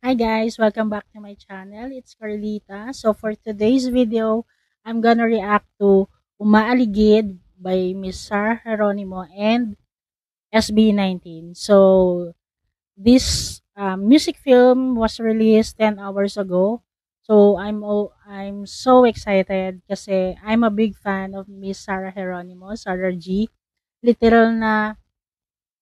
Hi guys, welcome back to my channel. It's Carlita. So for today's video, I'm gonna react to Umaaligid by Miss Sarah Geronimo and SB19. So this music film was released 10 hours ago. So I'm so excited kasi I'm a big fan of Miss Sarah Geronimo, Sarah G. Literal na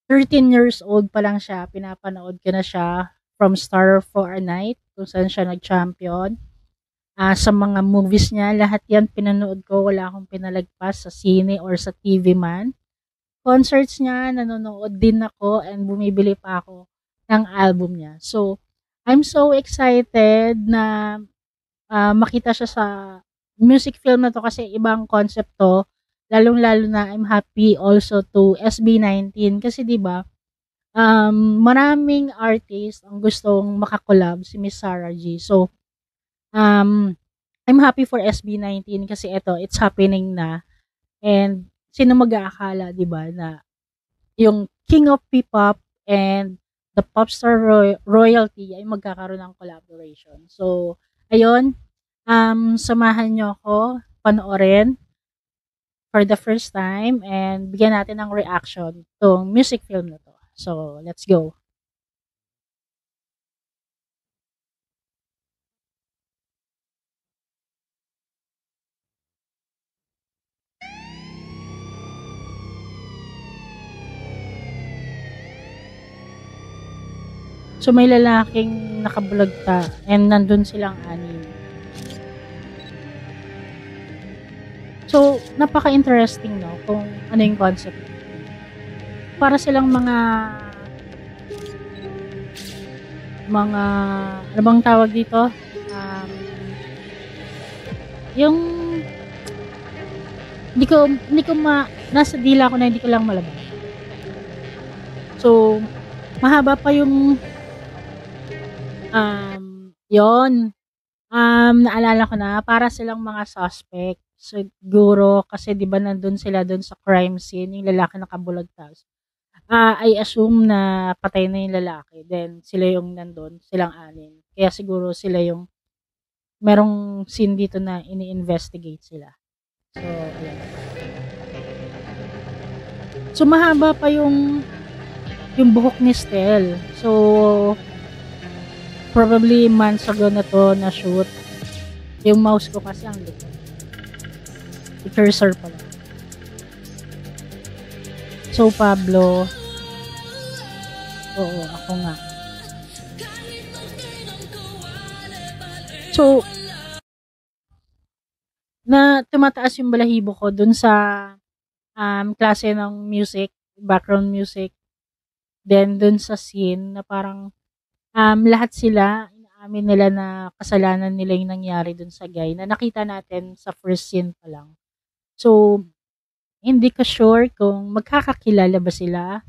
13 years old pa lang siya, pinapanood ko na siya from Star for a Night, kung saan siya nag-champion. Sa mga movies niya, lahat yan pinanood ko, wala akong pinalagpas sa sine or sa TV man. Concerts niya, nanonood din ako and bumibili pa ako ng album niya. So, I'm so excited na makita siya sa music film na to kasi ibang concept to. Lalong-lalo na I'm happy also to SB19 kasi 'di ba maraming artist ang gustong makakolab si Miss Sarah G. So, um, I'm happy for SB19 kasi it's happening na. And sino mag-aakala, 'di ba, na yung King of P-pop and the Popstar Royalty ay magkakaroon ng collaboration. So, ayun, samahan niyo ako panoorin for the first time and bigyan natin ng reaction tong music film na to. So, let's go. So, may lalaking nakabulagta and nandun silang anim. So, napaka-interesting, no? Kung ano yung concept. Para silang mga, ano bang tawag dito? Um, yung, nasa dila ko na hindi ko lang malabas. So, mahaba pa yung, yon naalala ko na, para silang mga suspect. Siguro, kasi di ba nandun sila dun sa crime scene, yung lalaki nakabulagtas. I assume na patay na yung lalaki. Then, sila yung nandun, silang anin. Kaya siguro sila yung, merong scene dito na ini-investigate sila. So, ayan. So, mahaba pa yung buhok ni Stel. So, probably months ago na to na shoot. Yung mouse ko kasi ang likod. Yung cursor pala. So, Pablo, oo, ako nga. So, na tumataas yung balahibo ko dun sa klase ng music, background music. Then, dun sa scene na parang lahat sila, inaamin nila na kasalanan nila yung nangyari dun sa guy na nakita natin sa first scene pa lang. So, hindi ka sure kung magkakakilala ba sila.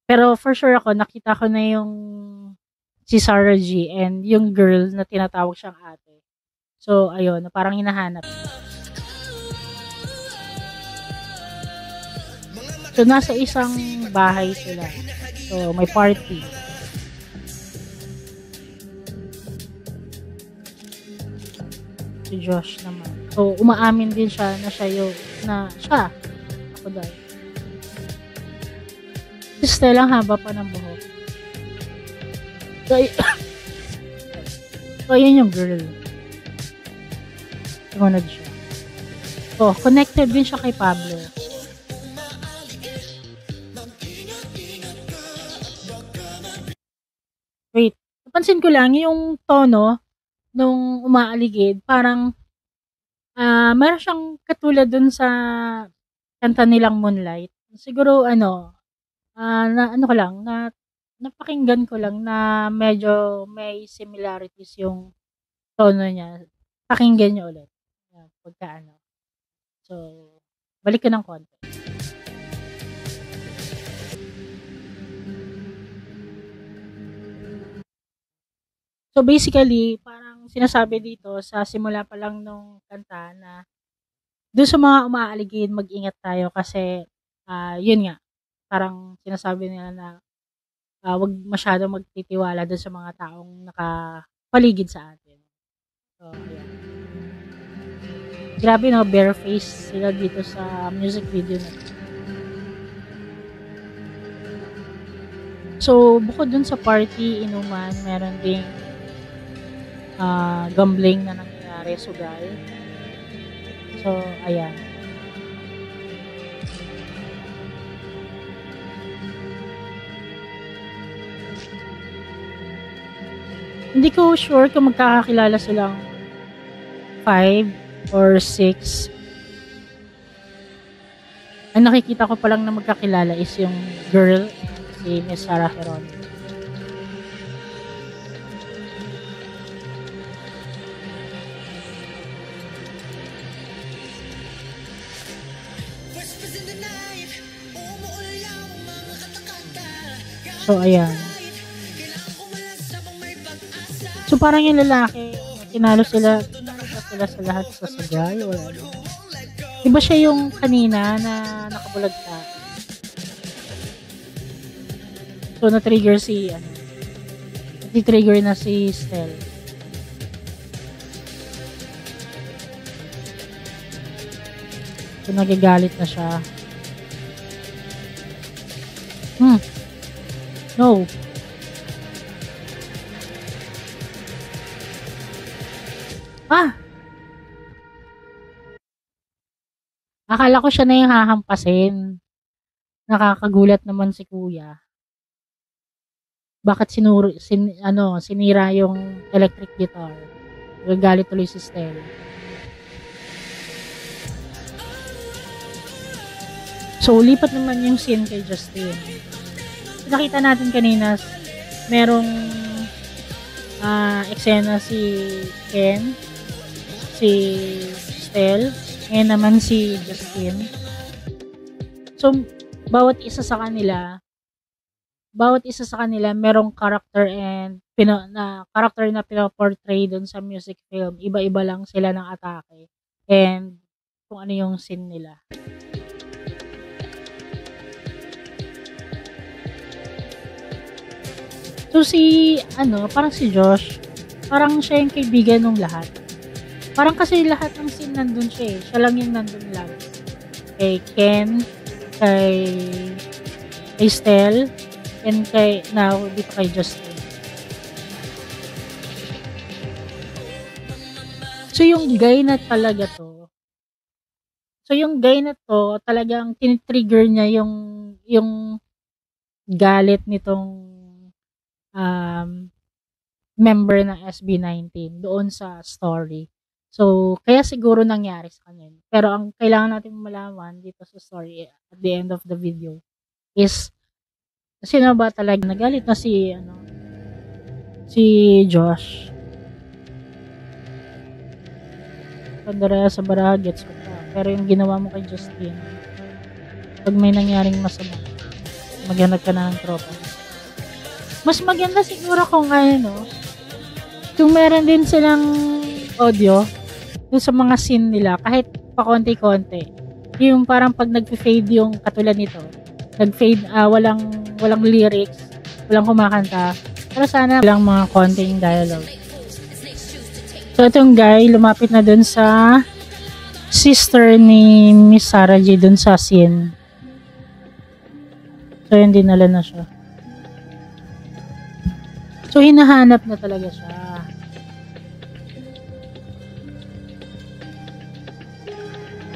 Pero for sure ako, nakita ko na yung si Sarah G and yung girl na tinatawag siyang ate. So, ayun, parang hinahanap. So, nasa isang bahay sila. So, may party. Si Josh naman. So, umaamin din siya na siya. Ako daw. Si Stella ang haba pa ng buhok. So, so yun yung girl. Tumunod siya. So, connected din siya kay Pablo. Wait, napansin ko lang yung tono nung umaaligid, parang meron siyang katulad dun sa kanta nilang Moonlight. Siguro na ano ko lang, na napakinggan ko lang na medyo may similarities yung tono niya. Pakinggan niyo ulit. Pagka ano. So, balik ko ng konti. So, basically, parang sinasabi dito sa simula pa lang nung kanta na doon sa mga umaaligid, mag-ingat tayo kasi yun nga, parang sinasabi nila na wag masyadong magtitiwala dun sa mga taong nakapaligid sa atin. So, ayan. Grabe no, bareface sila dito sa music video na to. So, bukod dun sa party, inuman, meron ding gambling na nangyayari, sugal. So, ayan. Hindi ko sure kung magkakakilala silang 5 or 6. Ang nakikita ko pa lang na magkakilala is yung girl, si Miss Sarah Geronimo. So, ayan. So, parang yung lalaki, tinalo sila sa lahat sa sagay. Wala. Diba siya yung kanina na nakabulagta? So, na-trigger na-trigger na si Stel. So, nagagalit na siya. No. Akala ko siya na yung hahampasin. Nakakagulat naman si kuya. Bakit sinira yung electric guitar? Nagagalit tuloy si Stel. So, lipat naman yung scene kay Justin. Nakita natin kanina, merong eksena si Ken, si Stel, and naman si Justin. So, bawat isa sa kanila merong character and character na pinoportray doon sa music film. Iba-iba lang sila ng atake and kung ano yung scene nila. So, parang si Josh, parang siya yung kaibigan ng lahat. Parang kasi lahat ng scene nandun siya eh. Siya lang yung nandun lang. Kay Ken, kay Stel, and dito kay Justin. So, yung guy na talaga to, talagang tinitrigger niya yung galit nitong member ng SB19 doon sa story. So, kaya siguro nangyari sa kanya. Pero ang kailangan natin malaman dito sa story at the end of the video is sino ba talaga nagalit na si Josh. Pandara sa baraha, gets ko pa. Pero yung ginawa mo kay Justin, pag may nangyaring masama, maghanap ka na ng tropa. Mas maganda siguro kung kung meron din silang audio dun sa mga scene nila, kahit pa konti-konti. Yung parang pag nag-fade yung katulad nito, nag-fade, walang lyrics, walang kumakanta, pero sana lang mga konting dialogue. So, itong guy, lumapit na dun sa sister ni Miss Sarah J dun sa scene. So, yun, dinala na siya. So, hinahanap na talaga siya.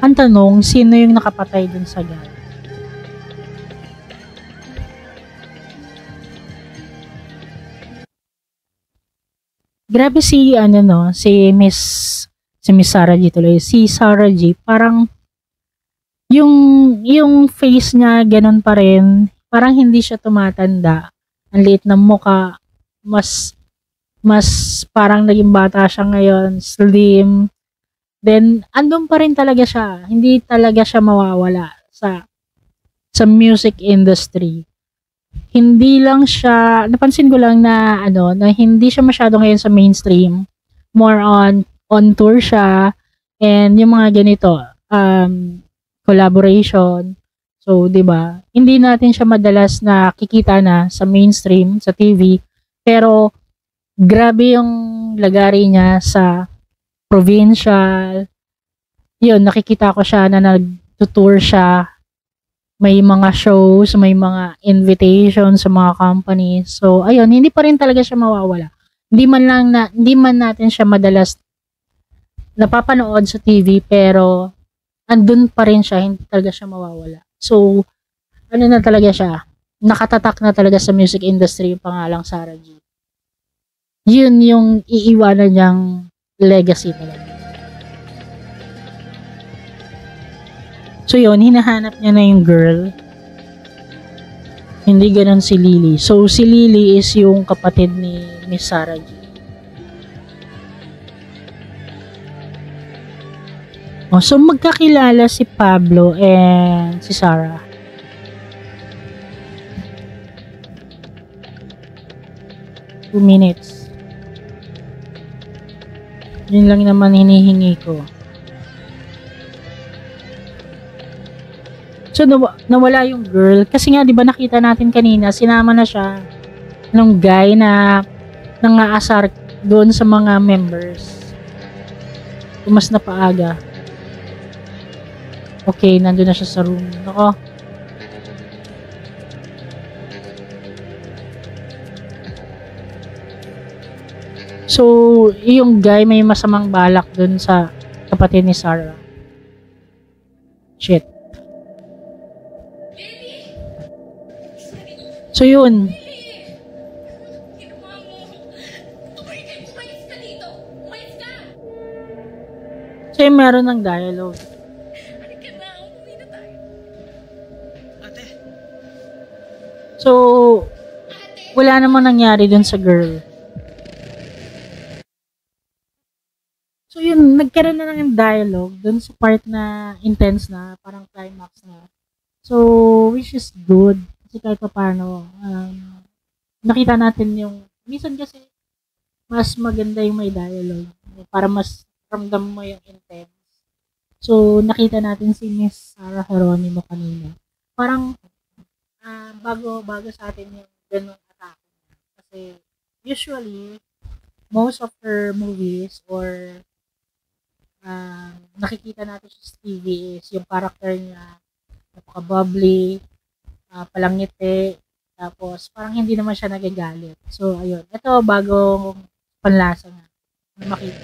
Ang tanong, sino yung nakapatay dun sa guy? Grabe si Miss Sarah G tuloy. Si Sarah G, parang yung face niya ganun pa rin. Parang hindi siya tumatanda. Ang liit ng mukha. Mas parang naging bata siya ngayon, slim. Then andun pa rin talaga siya. Hindi talaga siya mawawala sa music industry. Hindi lang siya, napansin ko lang na na hindi siya masyado ngayon sa mainstream. More on tour siya and yung mga ganito, collaboration. So, 'di ba? Hindi natin siya madalas nakikita na sa mainstream, sa TV, pero grabe yung lagari niya sa provincial. 'Yun, nakikita ko siya na nagtu-tour siya, may mga shows, may mga invitation sa mga companies. So, ayun, hindi pa rin talaga siya mawawala. Hindi man natin siya madalas napapanood sa TV, pero andun pa rin siya, hindi talaga siya mawawala. So, ano na talaga siya, nakatatak na talaga sa music industry yung pangalang Sarah G. Yun yung iiwanan niyang legacy talaga. So yun, hinahanap niya na yung girl. Hindi ganun si Lily. So si Lily is yung kapatid ni Miss Sarah G. Oh, so magkakilala si Pablo and si Sarah. Two minutes. Yun lang naman hinihingi ko. So nawala yung girl kasi nga 'di ba nakita natin kanina, sinama na siya ng guy na nangaasar doon sa mga members. Mas na paaga. Okay, nandun na siya sa room. Nako. So, yung guy may masamang balak dun sa kapatid ni Sarah. Shit. So, yun. So, yung meron ng dialogue. So, wala namang nangyari dun sa girl. So, yun, nagkaroon na ng dialogue dun sa part na intense na, parang climax na. So, which is good. Kasi kahit pa paano, nakita natin yung, minsan kasi, mas maganda yung may dialogue. Para mas ramdam mo yung intense. So, nakita natin si Miss Sarah Geronimo kanina. Parang, bago sa atin yung ganung atake. Kasi, usually, most of her movies or nakikita natin sa TV is yung character niya napaka-bubbly, palangiti, tapos parang hindi naman siya nagagalit. So, ayun. Ito, bagong panlasa nga na makita.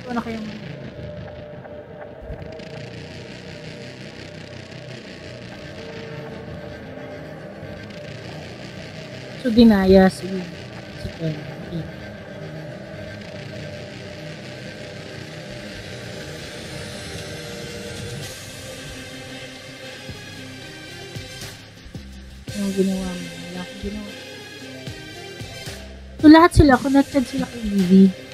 Ito na kayong so, dinaya si Ken. Yung ginawa mo. Wala akong ginawa. So, lahat sila, connected sila kay Lily.